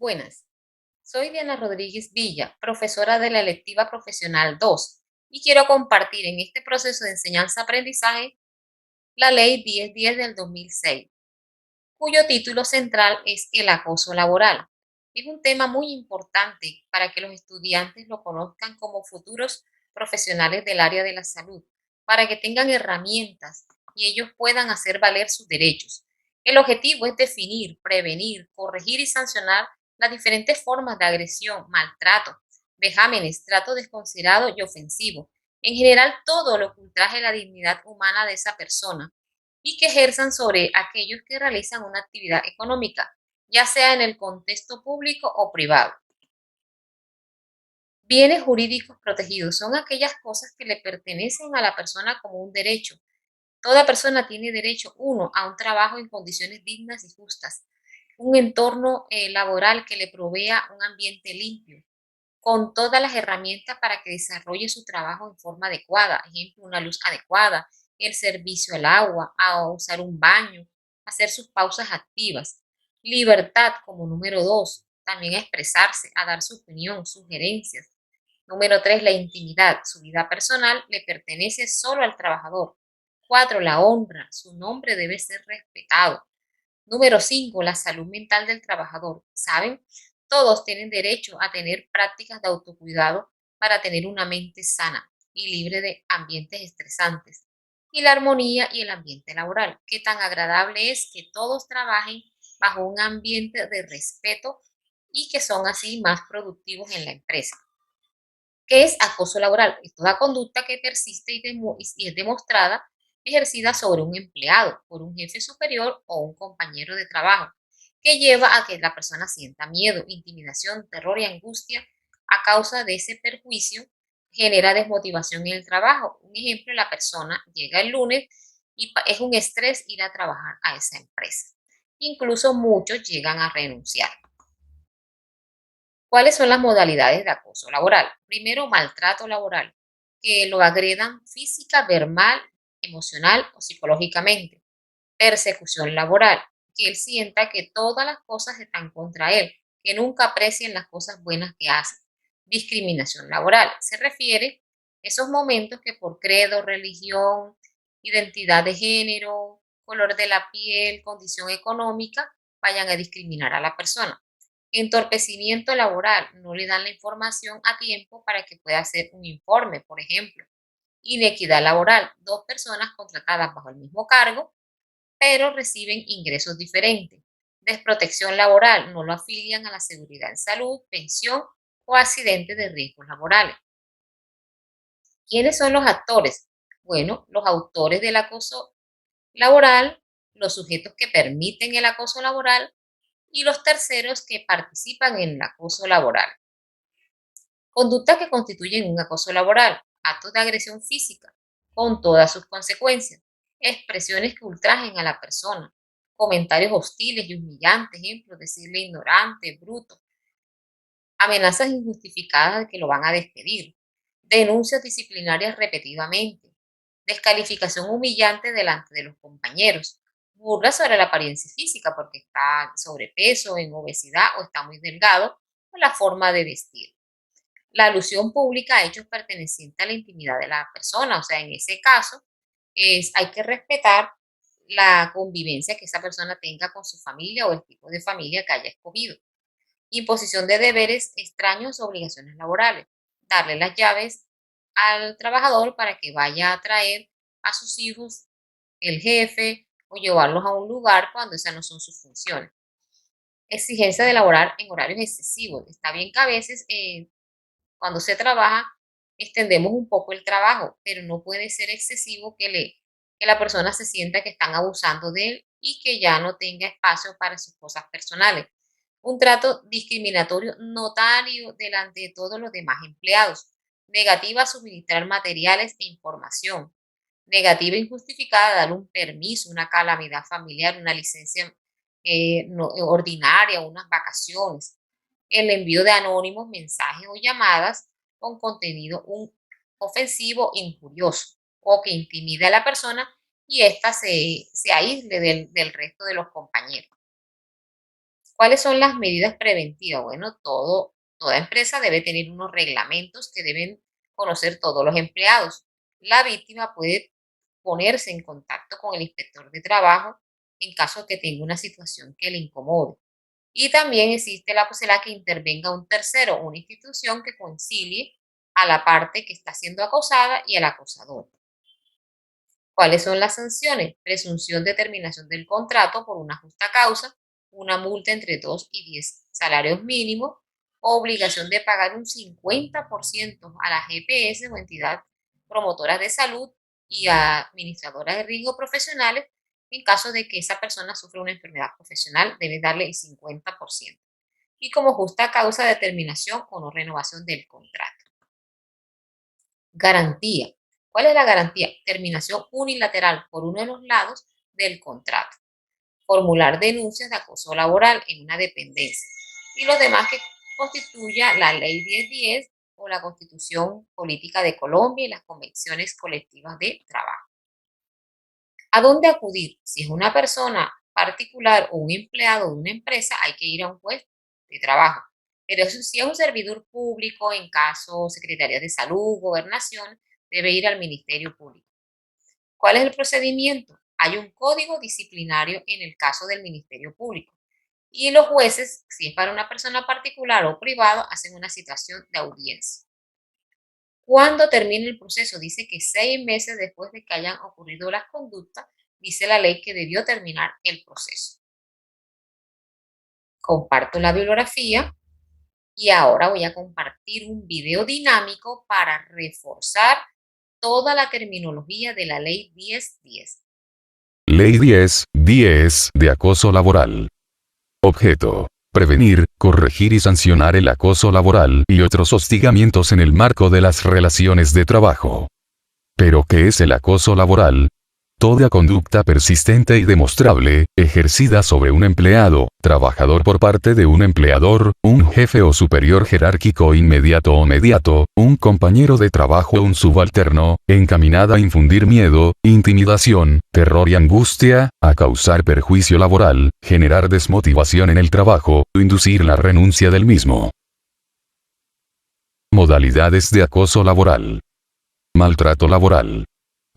Buenas, soy Diana Rodríguez Villa, profesora de la electiva profesional 2, y quiero compartir en este proceso de enseñanza-aprendizaje la Ley 1010 del 2006, cuyo título central es el acoso laboral. Es un tema muy importante para que los estudiantes lo conozcan como futuros profesionales del área de la salud, para que tengan herramientas y ellos puedan hacer valer sus derechos. El objetivo es definir, prevenir, corregir y sancionar las diferentes formas de agresión, maltrato, vejámenes, trato desconsiderado y ofensivo. En general, todo lo que ultraje la dignidad humana de esa persona y que ejerzan sobre aquellos que realizan una actividad económica, ya sea en el contexto público o privado. Bienes jurídicos protegidos son aquellas cosas que le pertenecen a la persona como un derecho. Toda persona tiene derecho, uno, a un trabajo en condiciones dignas y justas, un entorno laboral que le provea un ambiente limpio, con todas las herramientas para que desarrolle su trabajo en forma adecuada, ejemplo, una luz adecuada, el servicio al agua, a usar un baño, hacer sus pausas activas. Libertad como número dos, también a expresarse, a dar su opinión, sugerencias. Número 3, la intimidad. Su vida personal le pertenece solo al trabajador. 4, la honra. Su nombre debe ser respetado. Número 5, la salud mental del trabajador. ¿Saben? Todos tienen derecho a tener prácticas de autocuidado para tener una mente sana y libre de ambientes estresantes. Y la armonía y el ambiente laboral. Qué tan agradable es que todos trabajen bajo un ambiente de respeto y que son así más productivos en la empresa. ¿Qué es acoso laboral? Es toda conducta que persiste y es demostrada ejercida sobre un empleado por un jefe superior o un compañero de trabajo, que lleva a que la persona sienta miedo, intimidación, terror y angustia a causa de ese perjuicio, genera desmotivación en el trabajo. Un ejemplo, la persona llega el lunes y es un estrés ir a trabajar a esa empresa. Incluso muchos llegan a renunciar. ¿Cuáles son las modalidades de acoso laboral? Primero, maltrato laboral, que lo agredan física, verbal, emocional o psicológicamente. Persecución laboral, que él sienta que todas las cosas están contra él, que nunca aprecien las cosas buenas que hace. Discriminación laboral, se refiere a esos momentos que por credo, religión, identidad de género, color de la piel, condición económica, vayan a discriminar a la persona. Entorpecimiento laboral, no le dan la información a tiempo para que pueda hacer un informe, por ejemplo. Inequidad laboral, dos personas contratadas bajo el mismo cargo, pero reciben ingresos diferentes. Desprotección laboral, no lo afilian a la seguridad en salud, pensión o accidentes de riesgos laborales. ¿Quiénes son los actores? Bueno, los autores del acoso laboral, los sujetos que permiten el acoso laboral y los terceros que participan en el acoso laboral. Conductas que constituyen un acoso laboral, actos de agresión física, con todas sus consecuencias, expresiones que ultrajen a la persona, comentarios hostiles y humillantes, ejemplo, decirle ignorante, bruto, amenazas injustificadas de que lo van a despedir, denuncias disciplinarias repetidamente, descalificación humillante delante de los compañeros, burla sobre la apariencia física porque está en sobrepeso, en obesidad o está muy delgado, o la forma de vestir. La alusión pública a hechos pertenecientes a la intimidad de la persona, o sea, en ese caso, hay que respetar la convivencia que esa persona tenga con su familia o el tipo de familia que haya escogido. Imposición de deberes extraños o obligaciones laborales. Darle las llaves al trabajador para que vaya a traer a sus hijos el jefe o llevarlos a un lugar cuando esas no son sus funciones. Exigencia de laborar en horarios excesivos. Está bien que a veces cuando se trabaja extendemos un poco el trabajo, pero no puede ser excesivo que la persona se sienta que están abusando de él y que ya no tenga espacio para sus cosas personales. Un trato discriminatorio notario delante de todos los demás empleados. Negativa a suministrar materiales e información. Negativa injustificada a dar un permiso, una calamidad familiar, una licencia ordinaria, unas vacaciones. El envío de anónimos, mensajes o llamadas con contenido ofensivo e injurioso o que intimide a la persona y ésta se aísle del resto de los compañeros. ¿Cuáles son las medidas preventivas? Bueno, toda empresa debe tener unos reglamentos que deben conocer todos los empleados. La víctima puede ponerse en contacto con el inspector de trabajo en caso que tenga una situación que le incomode. Y también existe la posibilidad que intervenga un tercero, una institución que concilie a la parte que está siendo acosada y al acosador. ¿Cuáles son las sanciones? Presunción de terminación del contrato por una justa causa, una multa entre 2 y 10 salarios mínimos, obligación de pagar un 50% a la GPS o entidad promotora de salud y a administradoras de riesgo profesionales en caso de que esa persona sufra una enfermedad profesional, debe darle el 50%. Y como justa causa de terminación o no renovación del contrato. Garantía. ¿Cuál es la garantía? Terminación unilateral por uno de los lados del contrato. Formular denuncias de acoso laboral en una dependencia. Y los demás que constituya la Ley 1010 o la Constitución Política de Colombia y las convenciones colectivas de trabajo. ¿A dónde acudir? Si es una persona particular o un empleado de una empresa, hay que ir a un juez de trabajo. Pero si es un servidor público, en caso Secretaría de Salud, Gobernación, debe ir al Ministerio Público. ¿Cuál es el procedimiento? Hay un código disciplinario en el caso del Ministerio Público. Y los jueces, si es para una persona particular o privada, hacen una citación de audiencia. ¿Cuándo termina el proceso? Dice que 6 meses después de que hayan ocurrido las conductas, dice la ley que debió terminar el proceso. Comparto la bibliografía y ahora voy a compartir un video dinámico para reforzar toda la terminología de la Ley 1010. Ley 1010 de acoso laboral. Objeto: prevenir, corregir y sancionar el acoso laboral y otros hostigamientos en el marco de las relaciones de trabajo. ¿Pero qué es el acoso laboral? Toda conducta persistente y demostrable, ejercida sobre un empleado, trabajador por parte de un empleador, un jefe o superior jerárquico inmediato o mediato, un compañero de trabajo o un subalterno, encaminada a infundir miedo, intimidación, terror y angustia, a causar perjuicio laboral, generar desmotivación en el trabajo, o inducir la renuncia del mismo. Modalidades de acoso laboral. Maltrato laboral.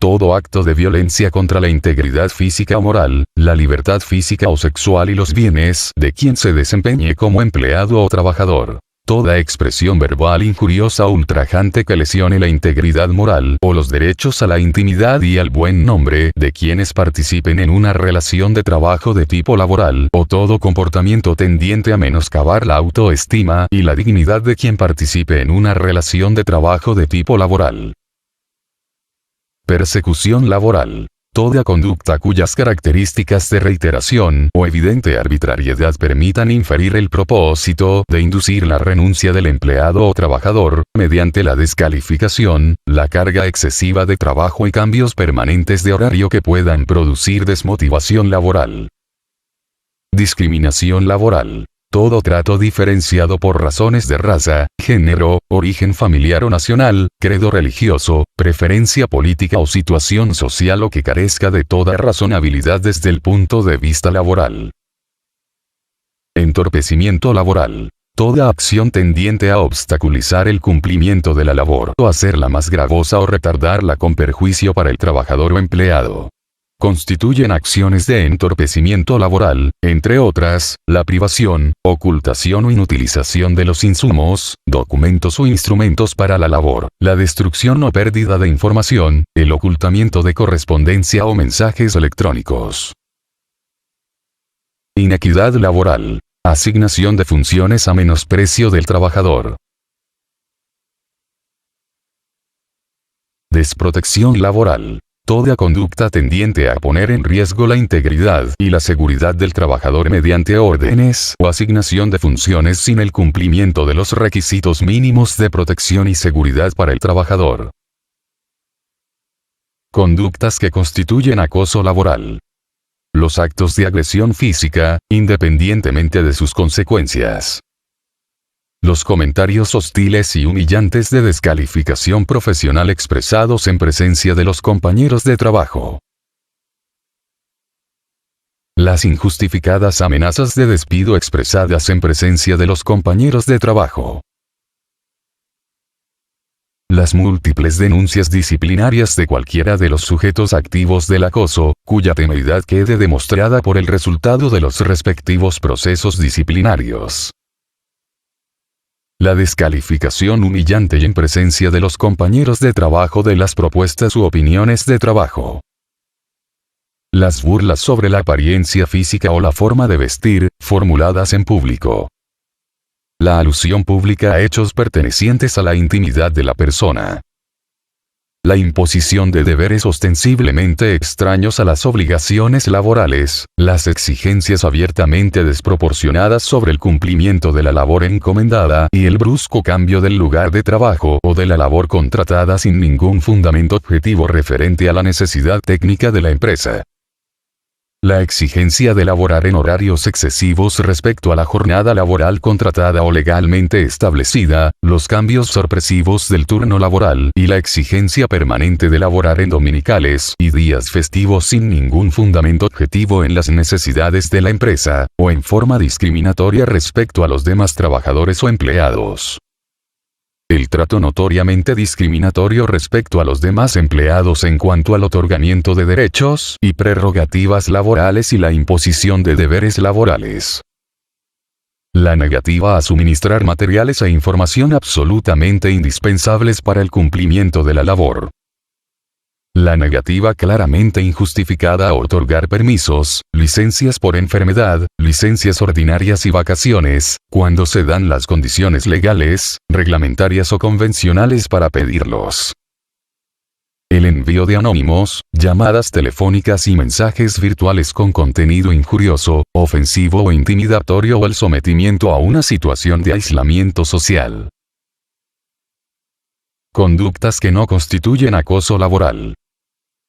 Todo acto de violencia contra la integridad física o moral, la libertad física o sexual y los bienes de quien se desempeñe como empleado o trabajador. Toda expresión verbal injuriosa o ultrajante que lesione la integridad moral o los derechos a la intimidad y al buen nombre de quienes participen en una relación de trabajo de tipo laboral, o todo comportamiento tendiente a menoscabar la autoestima y la dignidad de quien participe en una relación de trabajo de tipo laboral. Persecución laboral. Toda conducta cuyas características de reiteración o evidente arbitrariedad permitan inferir el propósito de inducir la renuncia del empleado o trabajador, mediante la descalificación, la carga excesiva de trabajo y cambios permanentes de horario que puedan producir desmotivación laboral. Discriminación laboral. Todo trato diferenciado por razones de raza, género, origen familiar o nacional, credo religioso, preferencia política o situación social o que carezca de toda razonabilidad desde el punto de vista laboral. Entorpecimiento laboral. Toda acción tendiente a obstaculizar el cumplimiento de la labor o hacerla más gravosa o retardarla con perjuicio para el trabajador o empleado. Constituyen acciones de entorpecimiento laboral, entre otras, la privación, ocultación o inutilización de los insumos, documentos o instrumentos para la labor, la destrucción o pérdida de información, el ocultamiento de correspondencia o mensajes electrónicos. Inequidad laboral. Asignación de funciones a menosprecio del trabajador. Desprotección laboral. Toda conducta tendiente a poner en riesgo la integridad y la seguridad del trabajador mediante órdenes o asignación de funciones sin el cumplimiento de los requisitos mínimos de protección y seguridad para el trabajador. Conductas que constituyen acoso laboral. Los actos de agresión física, independientemente de sus consecuencias. Los comentarios hostiles y humillantes de descalificación profesional expresados en presencia de los compañeros de trabajo. Las injustificadas amenazas de despido expresadas en presencia de los compañeros de trabajo. Las múltiples denuncias disciplinarias de cualquiera de los sujetos activos del acoso, cuya temeridad quede demostrada por el resultado de los respectivos procesos disciplinarios. La descalificación humillante y en presencia de los compañeros de trabajo de las propuestas u opiniones de trabajo. Las burlas sobre la apariencia física o la forma de vestir, formuladas en público. La alusión pública a hechos pertenecientes a la intimidad de la persona. La imposición de deberes ostensiblemente extraños a las obligaciones laborales, las exigencias abiertamente desproporcionadas sobre el cumplimiento de la labor encomendada y el brusco cambio del lugar de trabajo o de la labor contratada sin ningún fundamento objetivo referente a la necesidad técnica de la empresa. La exigencia de laborar en horarios excesivos respecto a la jornada laboral contratada o legalmente establecida, los cambios sorpresivos del turno laboral y la exigencia permanente de laborar en dominicales y días festivos sin ningún fundamento objetivo en las necesidades de la empresa, o en forma discriminatoria respecto a los demás trabajadores o empleados. El trato notoriamente discriminatorio respecto a los demás empleados en cuanto al otorgamiento de derechos y prerrogativas laborales y la imposición de deberes laborales. La negativa a suministrar materiales e información absolutamente indispensables para el cumplimiento de la labor. La negativa claramente injustificada a otorgar permisos, licencias por enfermedad, licencias ordinarias y vacaciones, cuando se dan las condiciones legales, reglamentarias o convencionales para pedirlos. El envío de anónimos, llamadas telefónicas y mensajes virtuales con contenido injurioso, ofensivo o intimidatorio o el sometimiento a una situación de aislamiento social. Conductas que no constituyen acoso laboral.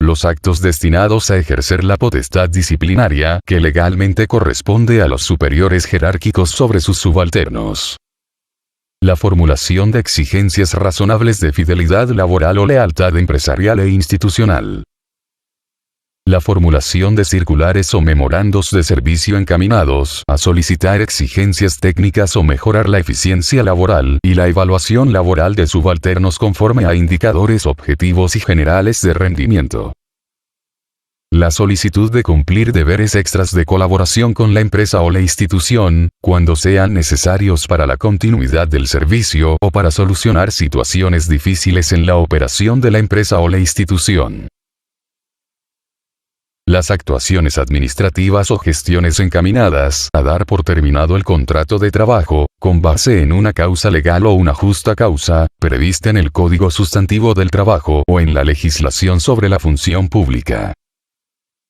Los actos destinados a ejercer la potestad disciplinaria que legalmente corresponde a los superiores jerárquicos sobre sus subalternos. La formulación de exigencias razonables de fidelidad laboral o lealtad empresarial e institucional. La formulación de circulares o memorandos de servicio encaminados a solicitar exigencias técnicas o mejorar la eficiencia laboral y la evaluación laboral de subalternos conforme a indicadores objetivos y generales de rendimiento. La solicitud de cumplir deberes extras de colaboración con la empresa o la institución, cuando sean necesarios para la continuidad del servicio o para solucionar situaciones difíciles en la operación de la empresa o la institución. Las actuaciones administrativas o gestiones encaminadas a dar por terminado el contrato de trabajo, con base en una causa legal o una justa causa, prevista en el Código Sustantivo del Trabajo o en la legislación sobre la función pública.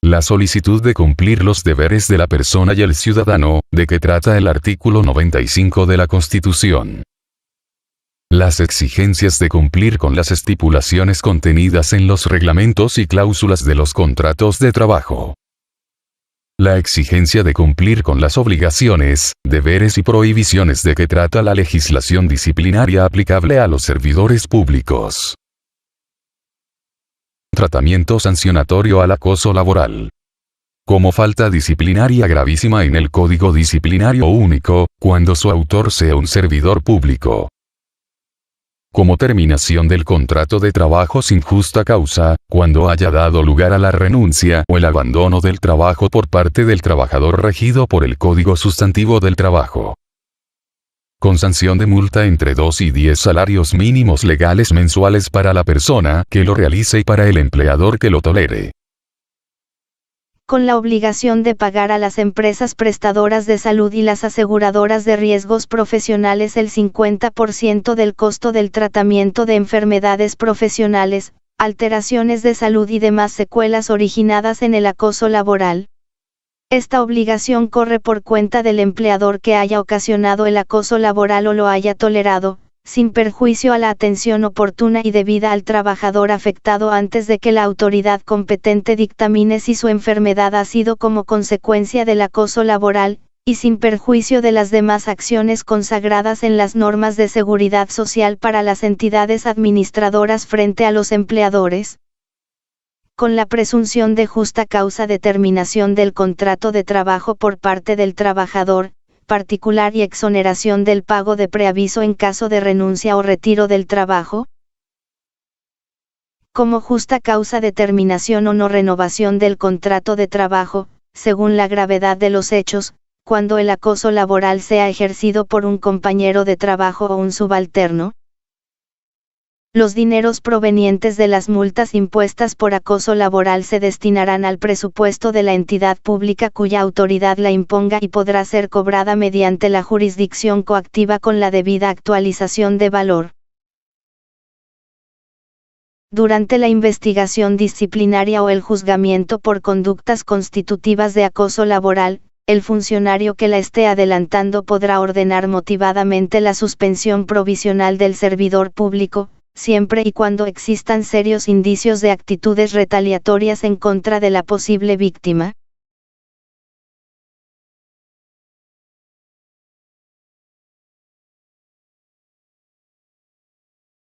La solicitud de cumplir los deberes de la persona y el ciudadano, de que trata el artículo 95 de la Constitución. Las exigencias de cumplir con las estipulaciones contenidas en los reglamentos y cláusulas de los contratos de trabajo. La exigencia de cumplir con las obligaciones, deberes y prohibiciones de que trata la legislación disciplinaria aplicable a los servidores públicos. Tratamiento sancionatorio al acoso laboral. Como falta disciplinaria gravísima en el Código Disciplinario Único, cuando su autor sea un servidor público. Como terminación del contrato de trabajo sin justa causa, cuando haya dado lugar a la renuncia o el abandono del trabajo por parte del trabajador regido por el Código Sustantivo del Trabajo. Con sanción de multa entre 2 y 10 salarios mínimos legales mensuales para la persona que lo realice y para el empleador que lo tolere. Con la obligación de pagar a las empresas prestadoras de salud y las aseguradoras de riesgos profesionales el 50% del costo del tratamiento de enfermedades profesionales, alteraciones de salud y demás secuelas originadas en el acoso laboral. Esta obligación corre por cuenta del empleador que haya ocasionado el acoso laboral o lo haya tolerado, sin perjuicio a la atención oportuna y debida al trabajador afectado antes de que la autoridad competente dictamine si su enfermedad ha sido como consecuencia del acoso laboral, y sin perjuicio de las demás acciones consagradas en las normas de seguridad social para las entidades administradoras frente a los empleadores. Con la presunción de justa causa de terminación del contrato de trabajo por parte del trabajador, particular y exoneración del pago de preaviso en caso de renuncia o retiro del trabajo. Como justa causa de terminación o no renovación del contrato de trabajo, según la gravedad de los hechos, cuando el acoso laboral sea ejercido por un compañero de trabajo o un subalterno. Los dineros provenientes de las multas impuestas por acoso laboral se destinarán al presupuesto de la entidad pública cuya autoridad la imponga y podrá ser cobrada mediante la jurisdicción coactiva con la debida actualización de valor. Durante la investigación disciplinaria o el juzgamiento por conductas constitutivas de acoso laboral, el funcionario que la esté adelantando podrá ordenar motivadamente la suspensión provisional del servidor público, siempre y cuando existan serios indicios de actitudes retaliatorias en contra de la posible víctima.